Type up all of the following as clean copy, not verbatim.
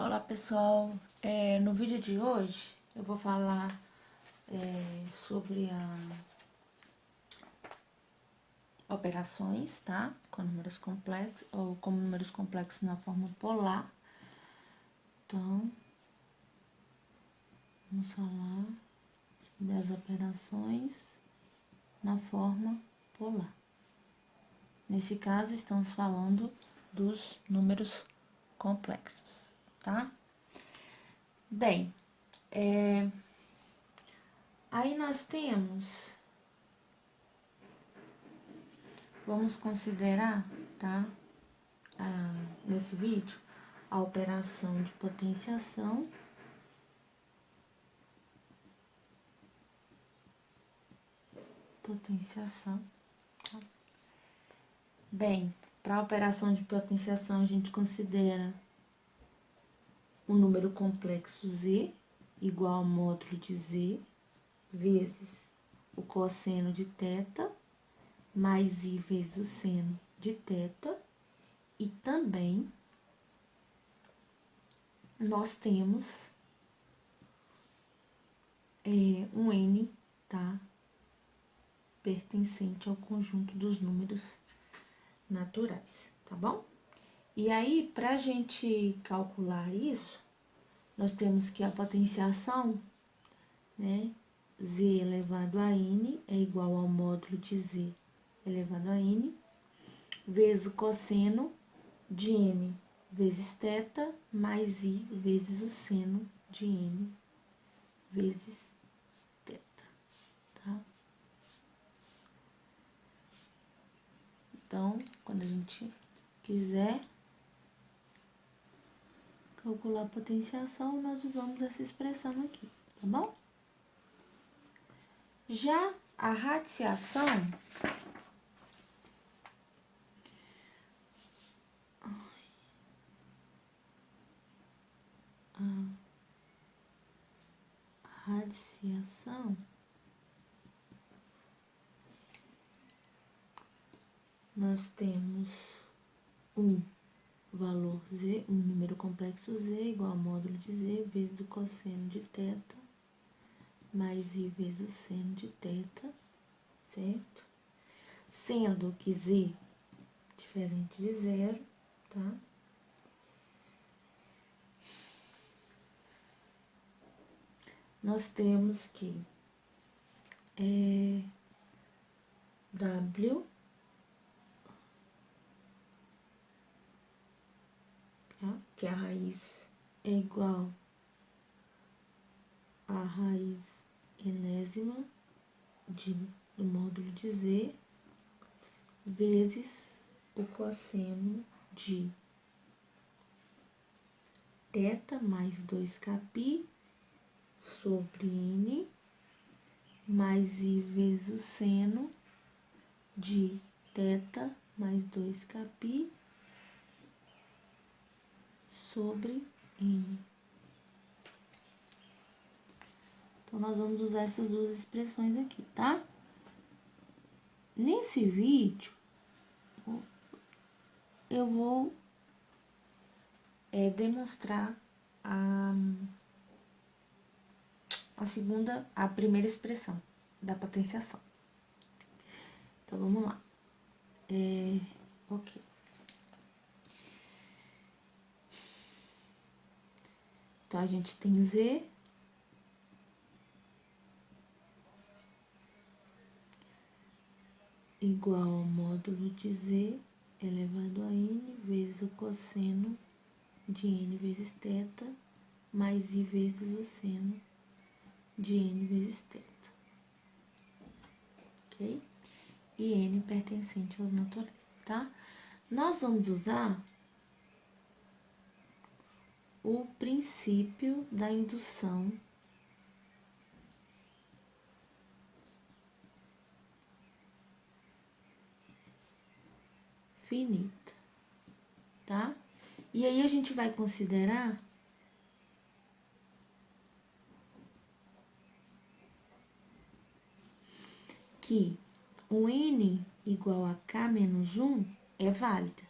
Olá pessoal, no vídeo de hoje eu vou falar sobre operações, tá? Com números complexos ou com números complexos na forma polar. Então, vamos falar sobre as operações na forma polar. Nesse caso, estamos falando dos números complexos, tá? Bem, aí nós temos, vamos considerar, tá? Nesse vídeo, a operação de potenciação tá? Bem, para a operação de potenciação, a gente considera o número complexo z igual ao módulo de z vezes o cosseno de θ mais i vezes o seno de θ. E também nós temos um n, tá? Pertencente ao conjunto dos números naturais, tá bom? E aí, para a gente calcular isso, nós temos que a potenciação, né, z elevado a n é igual ao módulo de z elevado a n, vezes o cosseno de n vezes θ, mais i vezes o seno de n vezes θ, tá? Então, quando a gente quiser calcular a potenciação, nós usamos essa expressão aqui, tá bom? Já a radiciação, nós temos um valor z, um número complexo z igual ao módulo de z vezes o cosseno de θ mais i vezes o seno de θ, certo? Sendo que z diferente de zero, tá? Nós temos que w, tá? Que a raiz é igual a raiz enésima do módulo de z vezes o cosseno de θ mais 2π sobre n mais i vezes o seno de θ mais 2π sobre n. Então, nós vamos usar essas duas expressões aqui, tá? Nesse vídeo, eu vou demonstrar a primeira expressão da potenciação. Então, vamos lá. Ok. Então, a gente tem z igual ao módulo de z elevado a n vezes o cosseno de n vezes θ mais i vezes o seno de n vezes θ. Ok? E n pertencente aos naturais, tá? Nós vamos usar o princípio da indução finita, tá? E aí a gente vai considerar que o n igual a k menos 1 é válida.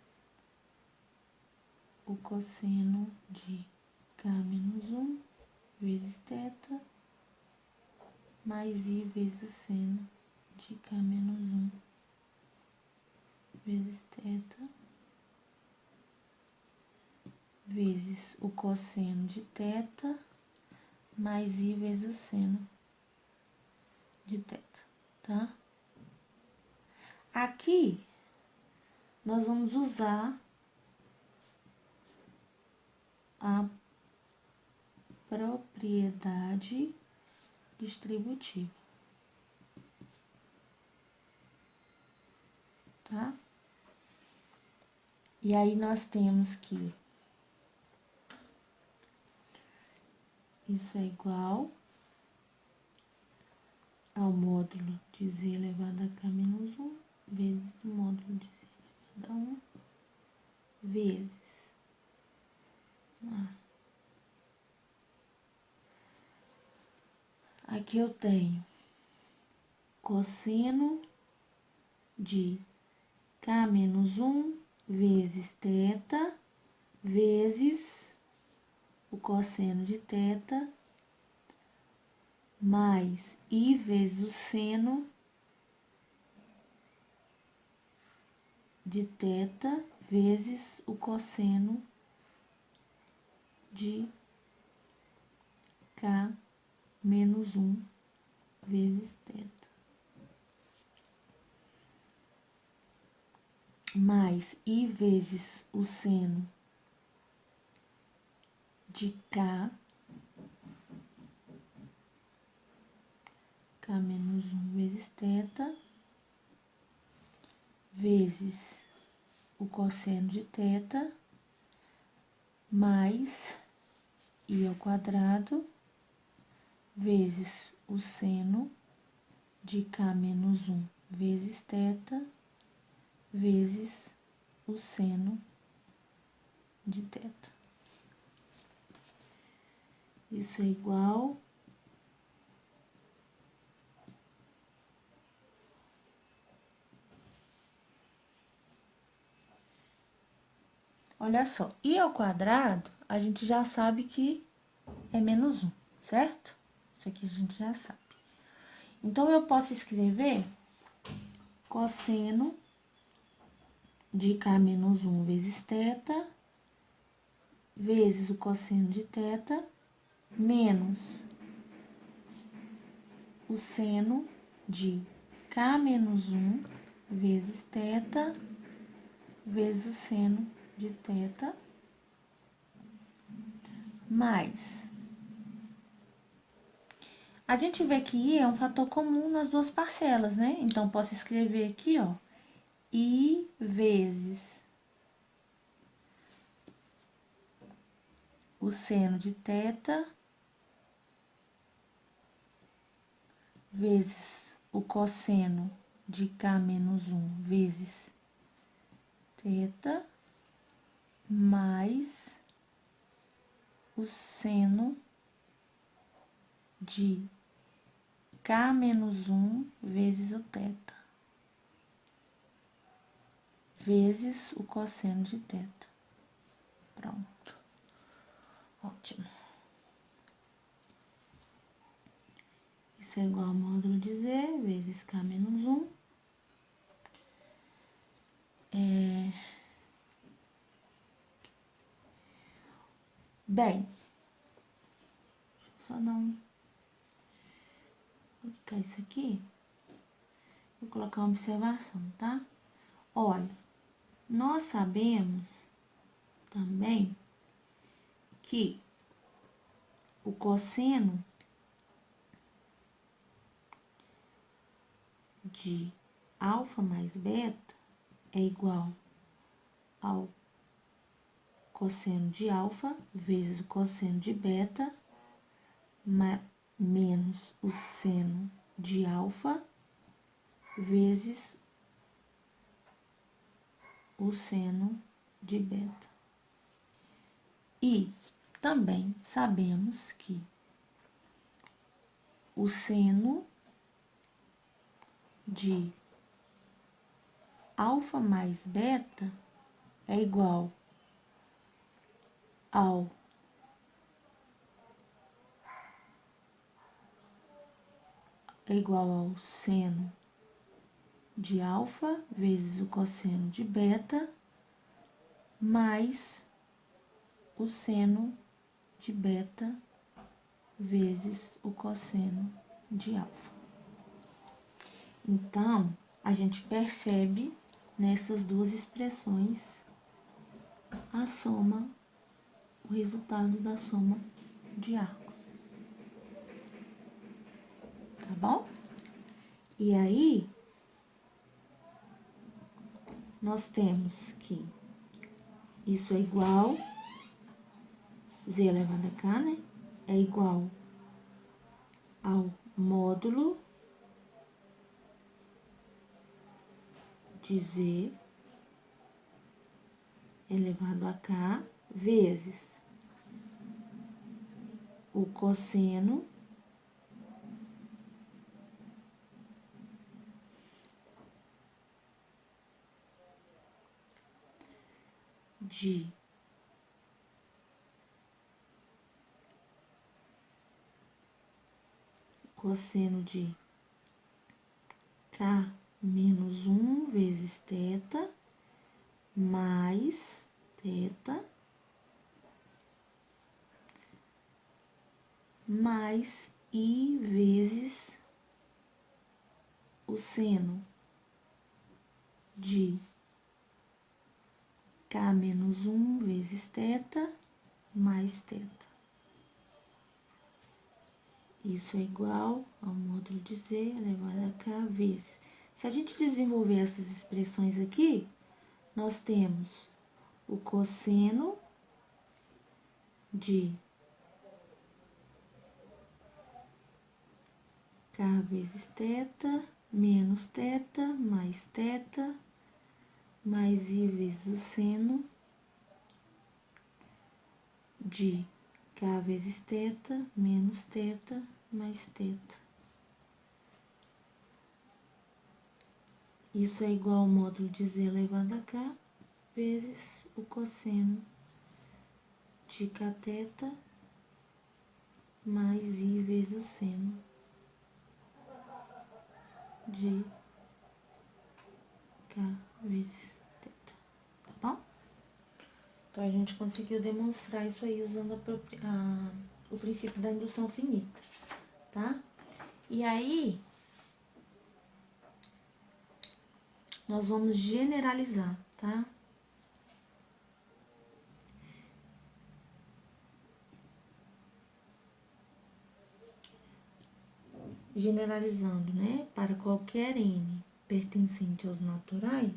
o cosseno de K menos 1 vezes θ mais I vezes o seno de K menos 1 vezes θ vezes o cosseno de θ mais I vezes o seno de θ, tá? Aqui, nós vamos usar a propriedade distributiva, tá? E aí, nós temos que isso é igual ao módulo de z elevado a k menos 1 vezes o módulo de z elevado a 1 vezes aqui eu tenho cosseno de k menos 1 vezes θ vezes o cosseno de θ mais I vezes o seno de θ vezes o cosseno de K menos 1 vezes θ. Mais I vezes o seno de K menos 1 vezes θ vezes o cosseno de θ mais I ao quadrado vezes o seno de K menos 1 vezes θ vezes o seno de θ. Isso é igual olha só, I ao quadrado, a gente já sabe que é menos 1, certo? Isso aqui a gente já sabe. Então, eu posso escrever cosseno de K menos 1 vezes θ vezes o cosseno de θ menos o seno de K menos 1 vezes θ vezes o seno de θ mais. A gente vê que I é um fator comum nas duas parcelas, né? Então, posso escrever aqui, ó, I vezes o seno de θ vezes o cosseno de K menos 1 vezes θ mais o seno de K menos 1 vezes o θ vezes o cosseno de θ. Pronto. Ótimo. Isso é igual ao módulo de z vezes K menos 1. Bem, deixa eu só dar um... Vou colocar isso aqui. Vou colocar uma observação, tá? Olha, nós sabemos também que o cosseno de alfa mais beta é igual ao cosseno de alfa vezes o cosseno de beta menos o seno de alfa vezes o seno de beta. E também sabemos que o seno de alfa mais beta é igual ao é igual ao seno de alfa vezes o cosseno de beta mais o seno de beta vezes o cosseno de alfa. Então, a gente percebe nessas duas expressões a soma, o resultado da soma de arcos. Tá bom? E aí, nós temos que isso é igual, z elevado a k, né? É igual ao módulo de z elevado a k vezes o cosseno de cosseno de k menos 1 vezes θ mais θ mais i vezes o seno de k menos 1 vezes θ mais θ. Isso é igual ao módulo de z elevado a k vezes. Se a gente desenvolver essas expressões aqui, nós temos o cosseno de k vezes θ menos θ mais θ mais i vezes o seno de k vezes θ menos θ mais θ. Isso é igual ao módulo de z elevado a k vezes o cosseno de kθ mais i vezes o seno de k vezes θ, tá bom? Então, a gente conseguiu demonstrar isso aí usando o princípio da indução finita, tá? E aí, nós vamos generalizar, tá? Generalizando, né? Para qualquer n pertencente aos naturais,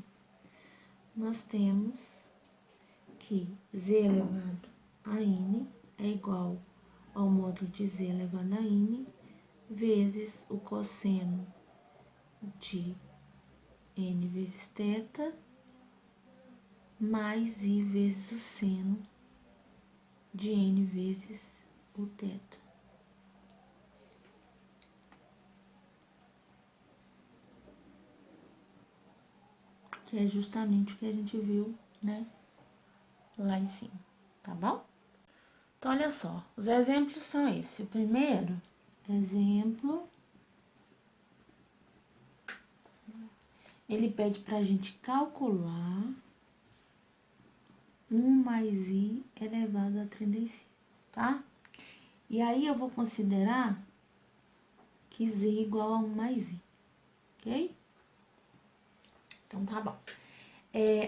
nós temos que z elevado a n é igual ao módulo de z elevado a n vezes o cosseno de n vezes θ mais i vezes o seno de n vezes o θ. Que é justamente o que a gente viu, né, lá em cima, tá bom? Então, olha só, os exemplos são esses. O primeiro exemplo, ele pede pra gente calcular 1 mais i elevado a 35, tá? E aí, eu vou considerar que z é igual a 1 mais i, ok? Então, tá bom.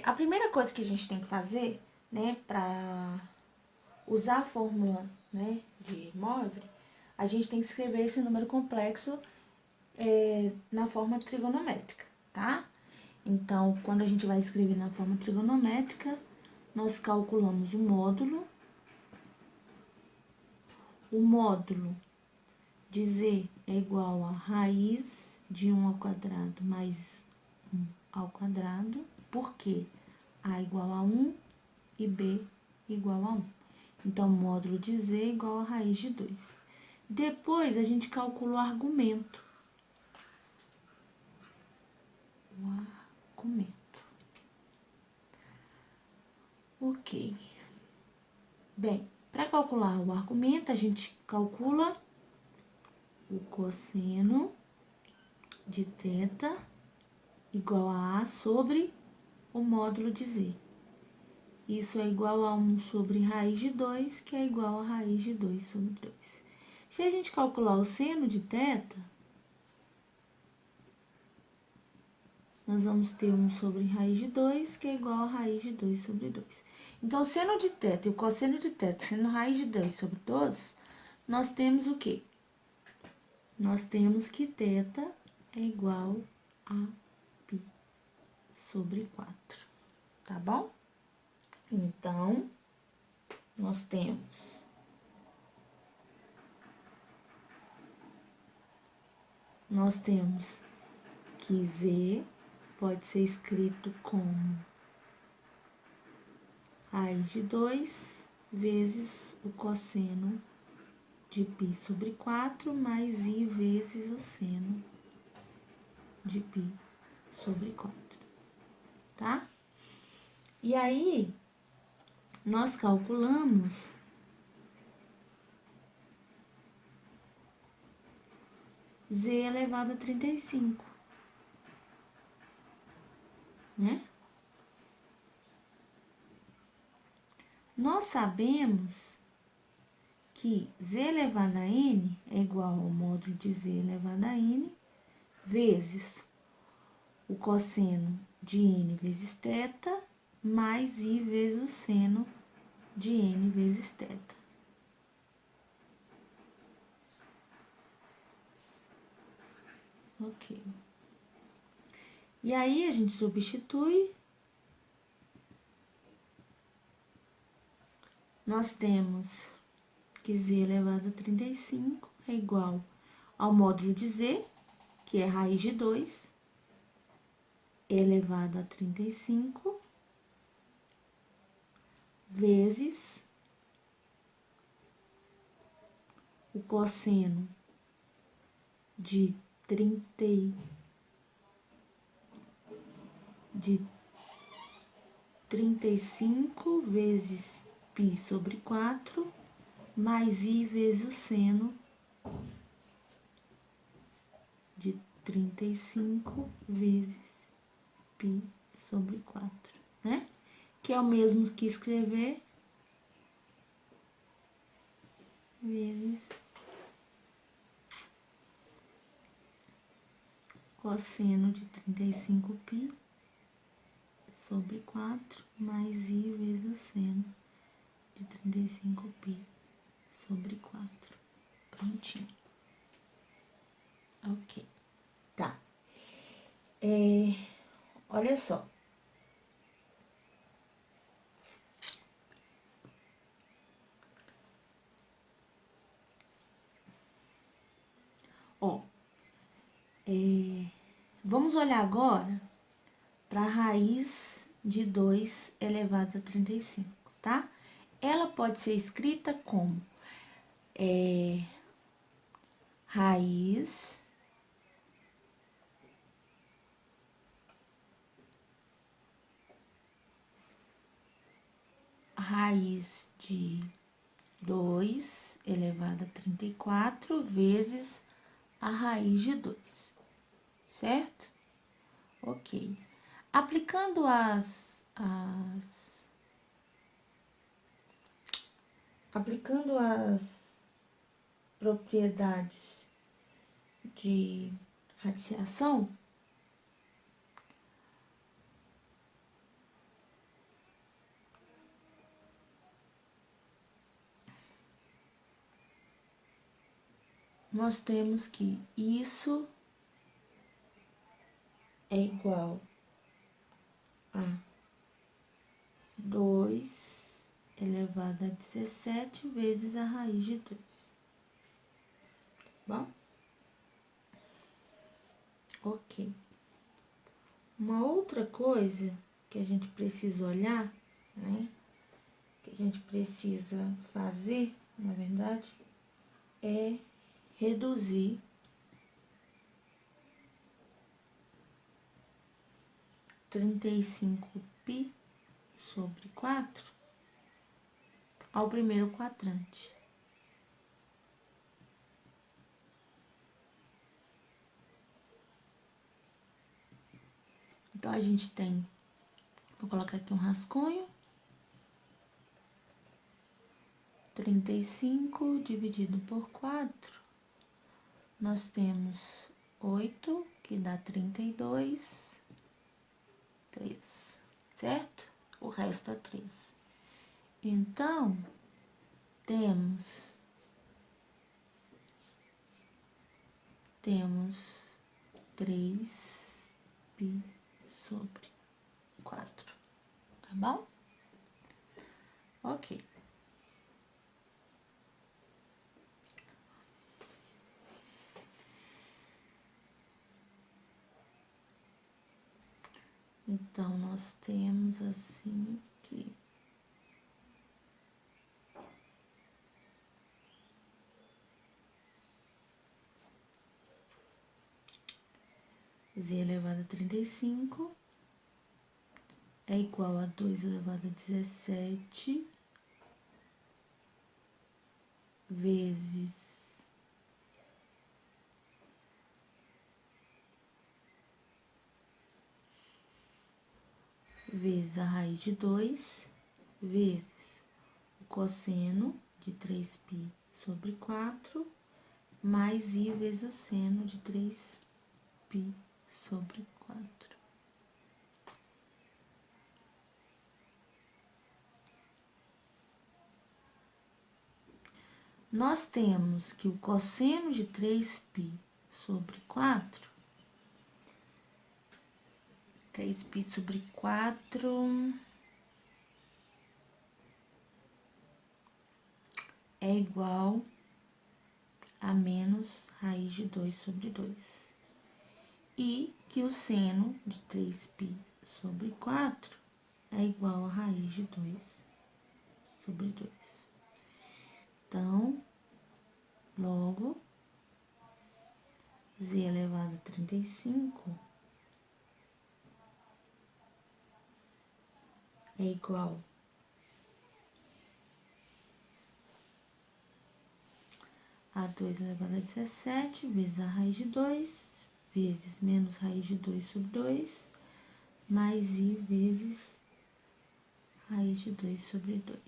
A primeira coisa que a gente tem que fazer, né, pra usar a fórmula, né, de Moivre, a gente tem que escrever esse número complexo na forma trigonométrica, tá? Então, quando a gente vai escrever na forma trigonométrica, nós calculamos o módulo. O módulo de z é igual a raiz de 1 ao quadrado mais 1 ao quadrado, porque a igual a 1 e b igual a 1. Então, o módulo de z é igual a raiz de 2. Depois, a gente calcula o argumento. Ok. Bem, para calcular o argumento, a gente calcula o cosseno de θ igual a A sobre o módulo de Z. Isso é igual a 1 sobre raiz de 2, que é igual a raiz de 2 sobre 2. Se a gente calcular o seno de θ, nós vamos ter 1 sobre raiz de 2, que é igual a raiz de 2 sobre 2. Então, o seno de θ e o cosseno de θ sendo raiz de 2 sobre 2, nós temos o quê? Nós temos que θ é igual a π sobre 4, tá bom? Então, nós temos que Z pode ser escrito como raiz de 2 vezes o cosseno de π sobre 4 mais I vezes o seno de π sobre 4, tá? E aí, nós calculamos Z elevado a 35, né? Nós sabemos que Z elevado a N é igual ao módulo de Z elevado a N vezes o cosseno de N vezes θ mais I vezes o seno de N vezes θ. Ok. E aí, a gente substitui. Nós temos que Z elevado a 35 é igual ao módulo de Z, que é raiz de 2, elevado a 35, vezes o cosseno de 35 vezes π sobre 4, mais I vezes o seno de 35 vezes π sobre 4, né? Que é o mesmo que escrever vezes cosseno de 35π sobre 4 mais I vezes o seno de 35π sobre 4. Prontinho. Ok. Tá. Olha só. Ó. Vamos olhar agora para a raiz de 2 elevado a 35, tá? Ela pode ser escrita como raiz de 2 elevado a 34 vezes a raiz de 2, certo? Ok. Aplicando as propriedades de radiciação, nós temos que isso é igual a 2 elevado a 17 vezes a raiz de 2. Bom? Ok. Uma outra coisa que a gente precisa olhar, né? Que a gente precisa fazer, na verdade, é reduzir (35π sobre 4) ao primeiro quadrante. Então, a gente tem, vou colocar aqui um rascunho, 35 dividido por 4, nós temos 8, que dá 32, 3, certo? O resto é 3. Então, temos 3π sobre 4, tá bom? Ok. Então, nós temos assim que z elevado a 35 é igual a 2 elevado a 17 vezes a raiz de 2 vezes o cosseno de 3π sobre 4 mais i vezes o seno de 3π sobre 4. Nós temos que o cosseno de 3π sobre 4, 3π sobre 4 é igual a menos raiz de 2 sobre 2. E que o seno de 3π sobre 4 é igual a raiz de 2 sobre 2. Então, logo, z elevado a 35 é igual a 2 elevado a 17 vezes a raiz de 2 vezes menos raiz de 2 sobre 2 mais i vezes raiz de 2 sobre 2.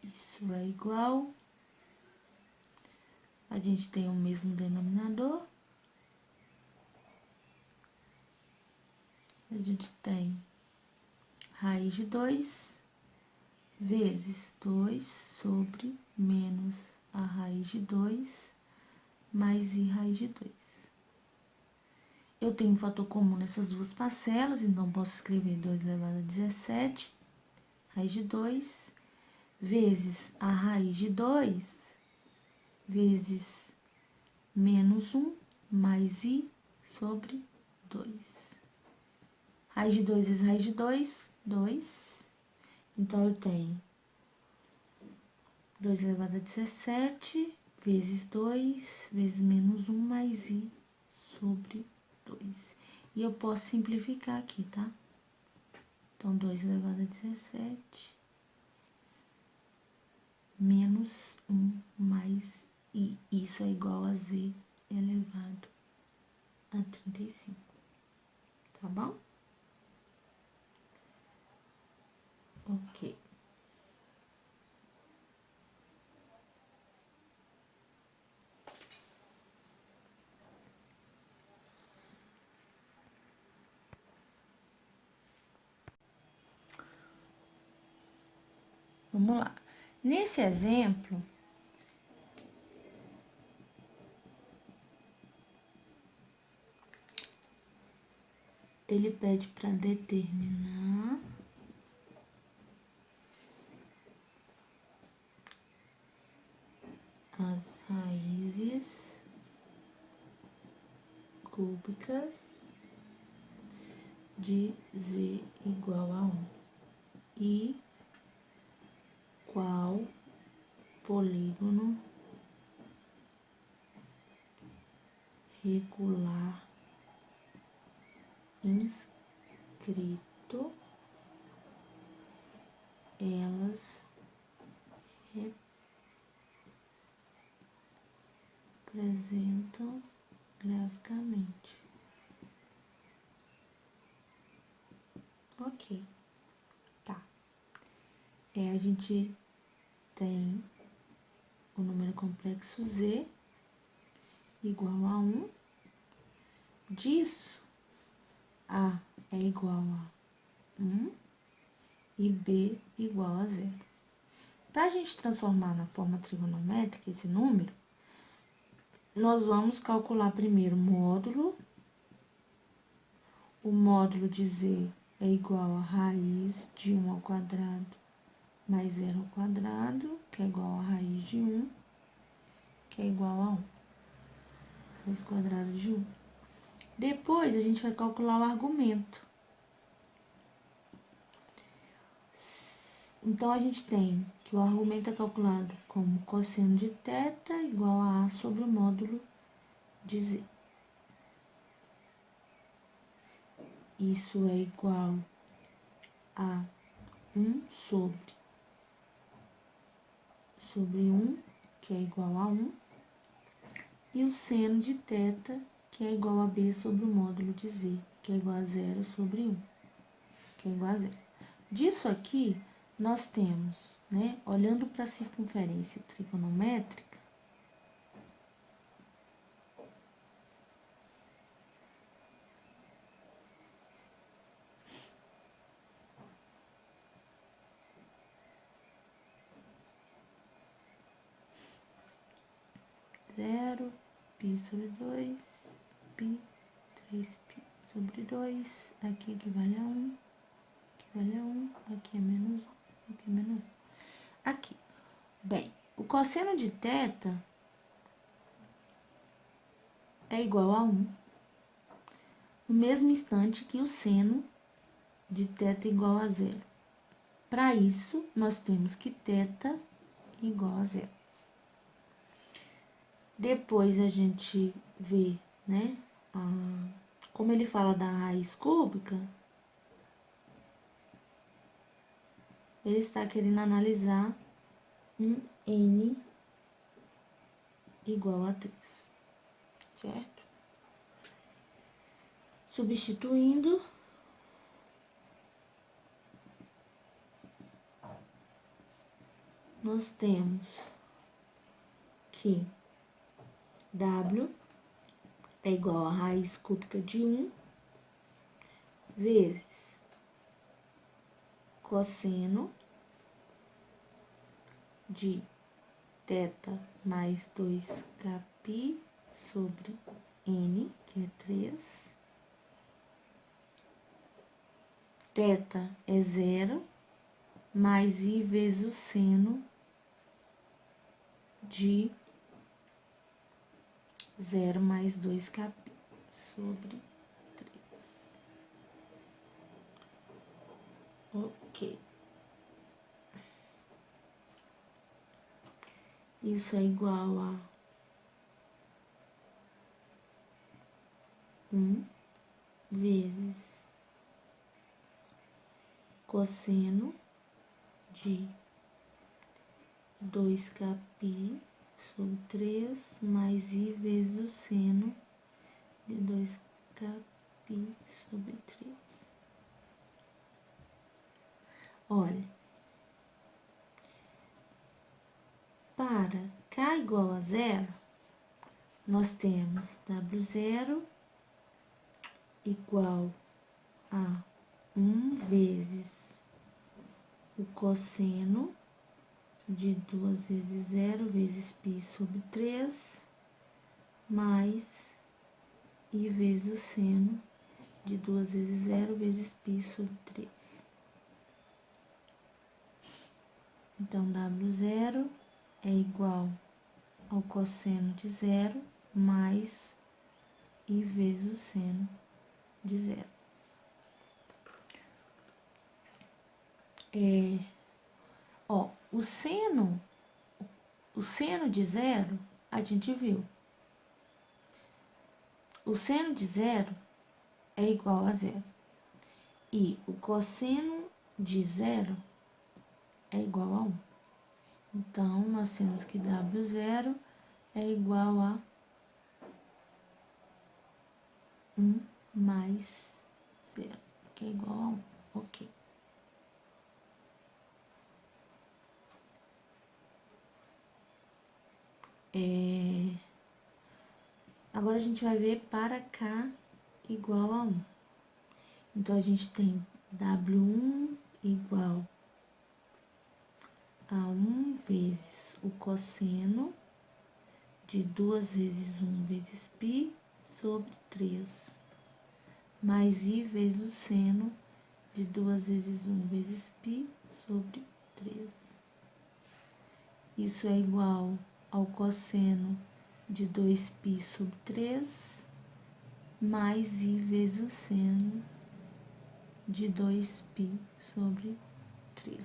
Isso é igual, a gente tem o mesmo denominador, a gente tem raiz de 2 vezes 2 sobre menos a raiz de 2 mais i raiz de 2. Eu tenho um fator comum nessas duas parcelas, então posso escrever 2 elevado a 17, raiz de 2, vezes a raiz de 2, vezes menos 1, mais i sobre 2. Raiz de 2 vezes raiz de 2, 2. Então, eu tenho 2 elevado a 17, vezes 2, vezes menos 1, mais i sobre 2. E eu posso simplificar aqui, tá? Então, 2 elevado a 17, menos 1 mais i. Isso é igual a z elevado a 35. Tá bom? Ok. Vamos lá. Nesse exemplo, ele pede para determinar as raízes cúbicas de z igual a 1 e qual polígono regular inscrito elas representam graficamente. Ok, tá. A gente tem o número complexo Z igual a 1. Disso, A é igual a 1 e B igual a 0. Para a gente transformar na forma trigonométrica esse número, nós vamos calcular primeiro o módulo. O módulo de Z é igual a raiz de 1 ao quadrado mais 0 ao quadrado, que é igual a raiz de 1, que é igual a 1. Raiz quadrada de 1. Depois, a gente vai calcular o argumento. Então, a gente tem que o argumento é calculado como cosseno de θ igual a sobre o módulo de Z. Isso é igual a 1 sobre 1, que é igual a 1, e o seno de θ, que é igual a B sobre o módulo de Z, que é igual a 0 sobre 1, que é igual a 0. Disso aqui, nós temos, né, olhando para a circunferência trigonométrica, zero, π sobre 2, π, 3π sobre 2, aqui equivale a 1, equivale a 1, aqui é menos 1, aqui é menos 1. Aqui, bem, o cosseno de θ é igual a 1, no mesmo instante que o seno de θ igual a 0. Para isso, nós temos que θ igual a 0. Depois a gente vê, né, como ele fala da raiz cúbica, ele está querendo analisar um n igual a 3, certo? Substituindo, nós temos que W é igual a raiz cúbica de 1 vezes cosseno de θ mais 2kπ sobre n, que é 3. Θ é 0, mais I vezes o seno de 0 mais 2kπ sobre 3. Ok. Isso é igual a 1 vezes cosseno de 2kπ sobre 3 mais I vezes o seno de 2kπ sobre 3. Olha, para k igual a 0, nós temos W0 igual a 1 vezes o cosseno de 2 vezes 0 vezes π sobre 3, mais I vezes o seno de 2 vezes 0 vezes π sobre 3. Então, W0 é igual ao cosseno de 0 mais I vezes o seno de 0. O seno de 0, a gente viu. O seno de 0 é igual a 0. E o cosseno de 0 é igual a 1. Então, nós temos que W0 é igual a 1 mais 0, que é igual a 1. Ok. Agora a gente vai ver para K igual a 1. Então, a gente tem W1 igual a 1 vezes o cosseno de 2 vezes 1 vezes π sobre 3, mais I vezes o seno de 2 vezes 1 vezes π sobre 3. Isso é igual ao cosseno de 2π sobre 3, mais I vezes o seno de 2π sobre 3.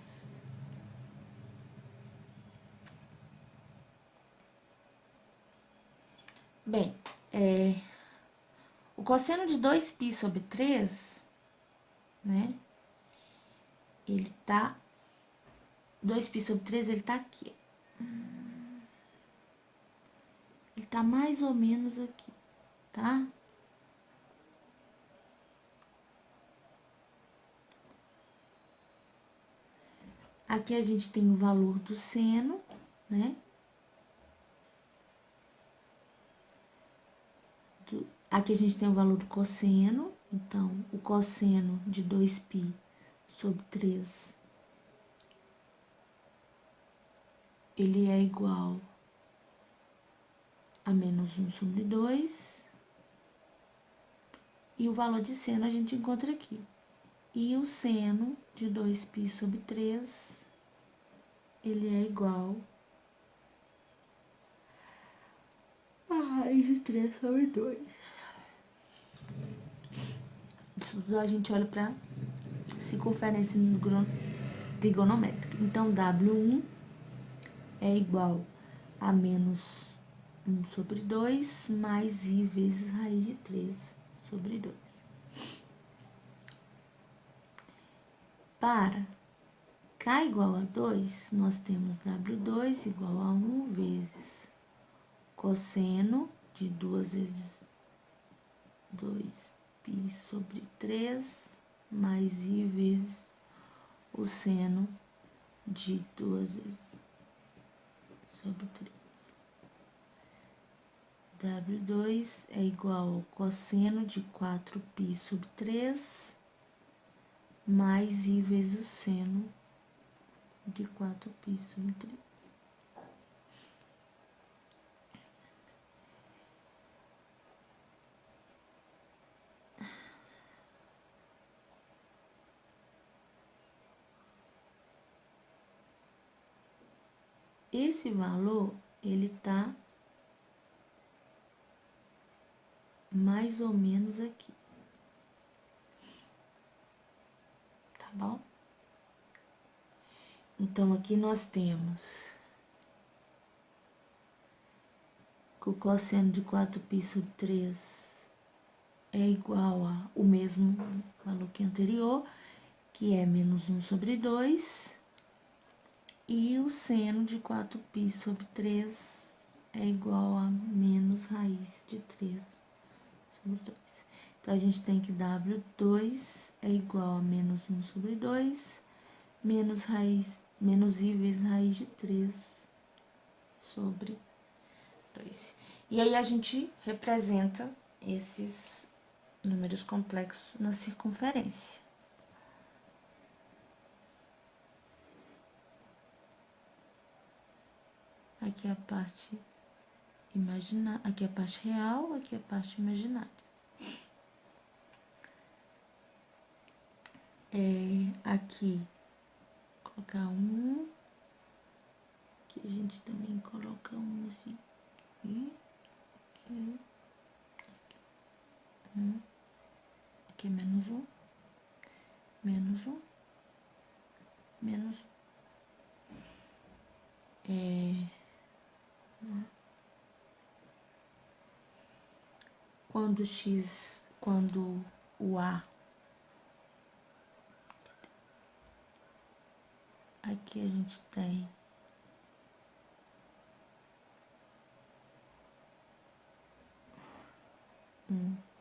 Bem, o cosseno de 2π sobre 3, né? Ele tá... 2π sobre 3, ele tá aqui. Ele tá mais ou menos aqui, tá? Aqui a gente tem o valor do seno, né? Aqui a gente tem o valor do cosseno. Então, o cosseno de 2π sobre 3, ele é igual a menos 1 sobre 2. E o valor de seno a gente encontra aqui. E o seno de 2π sobre 3, ele é igual a raiz de 3 sobre 2. Isso a gente olha para circunferência trigonométrica. Então, W1 é igual a menos 1 sobre 2 mais I vezes raiz de 3 sobre 2. Para K igual a 2, nós temos W2 igual a 1 vezes cosseno de 2 vezes 2π sobre 3 mais I vezes o seno de 2 vezes sobre 3. W2 é igual ao cosseno de 4π sobre 3 mais I vezes o seno de 4π sobre 3. Esse valor, ele tá mais ou menos aqui. Tá bom? Então, aqui nós temos que o cosseno de 4π sobre 3 é igual a o mesmo valor que anterior, que é menos 1 sobre 2, e o seno de 4π sobre 3 é igual a menos raiz de 3 sobre 2. Então, a gente tem que W2 é igual a menos 1 sobre 2, menos I vezes raiz de 3 sobre 2. E aí, a gente representa esses números complexos na circunferência. Aqui é a parte imaginária, aqui é a parte real, aqui é a parte imaginária. Aqui, colocar um, aqui a gente também coloca um assim, aqui é menos um, menos um, menos um. Quando o A Aqui a gente tem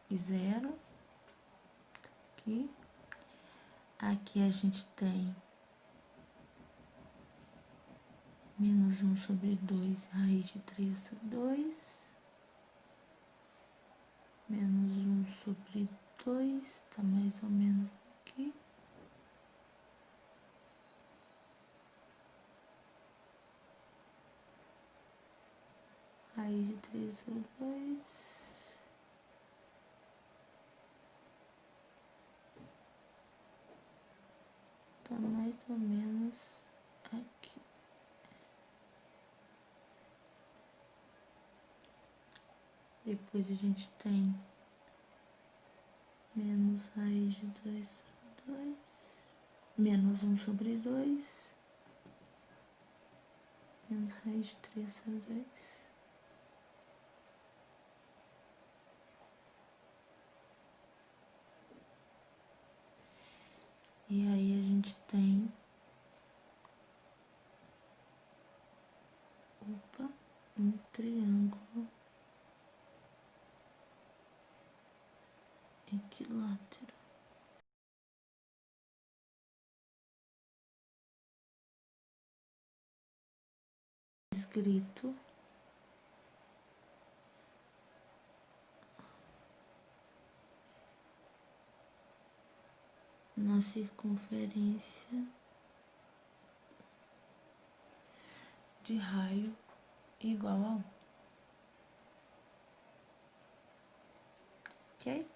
e 0. Aqui. Aqui a gente tem menos 1 sobre 2, raiz de 3 sobre 2. Menos 1 sobre 2, tá mais ou menos aqui. Raiz de 3 sobre 2. Tá mais ou menos aqui. Depois a gente tem menos raiz de 2 sobre 2. Menos 1 sobre 2. Menos raiz de 3 sobre 2. E aí a gente tem um triângulo equilátero. Escrito na circunferência de raio igual a 1. Ok?